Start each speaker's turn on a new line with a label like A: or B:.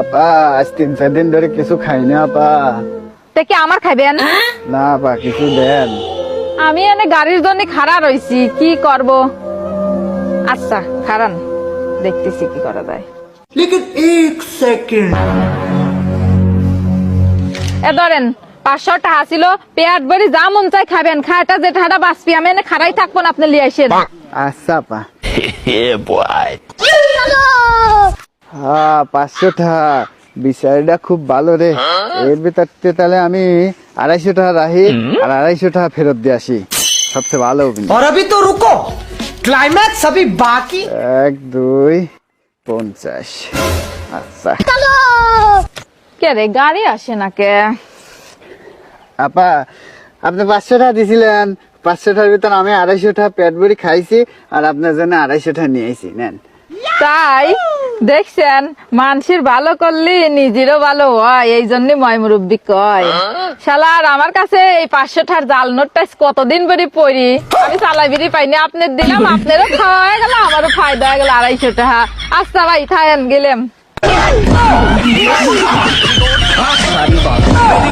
A: আপা আজ 3-4 দিন ধরে কিছু খাই না আপা।
B: তে কি আমার খাইবেন?
A: না আপা কিছু দেন।
B: আমি এনে গাড়ির জন্য খাড়া রইছি, কি করব? আচ্ছা খারান, দেখতেছি কি করা যায়।
C: लेकिन एक सेकंड
B: এ ধরেন 500 টাকা ছিল, পেট ভরি যা মন চাই খাবেন, খাটা যেটাটা বাঁচবি, আমি এনে খাড়াই থাকবো না, আপনি লিয়ে আইসেন।
A: আচ্ছা আপা। হ্যাঁ 500 টাকা বিষয়টা খুব ভালো রে। এর ভিতরতে তাহলে আমি 250 টাকা রাখি আর 250 টাকা ফেরত দিয়ে আসি, সবচেয়ে ভালো হবে।
C: और अभी तो रुको, क्लाइमैक्स अभी बाकी।
A: 1 2 50। আচ্ছা
B: কে রে, গাড়ি আসে না কে?
A: আপা আপনি 500 টাকা দিছিলেন, 500 টাকার ভিতর আমি 250 টাকা পেট ভরি খাইছি আর আপনার জন্য 250 টাকা নিয়ে আইছি, নেন।
B: তাই দেখছেন, মানুষের ভালো করলে নিজেরও ভালো হয়, এই জন্য ময় মুরব্বী কয়। শালার আমার কাছে এই 500 টাকার জাল নোটটা কতদিন বেরি পড়ি, আমি চালাই বেরি পাইনি, আপনার দিলাম, আপনারও খাওয়া হয়ে গেল, আমারও ফায়দা হয়ে গেল 250 টাকা। আচ্ছা ভাই থাকেন, গেলাম।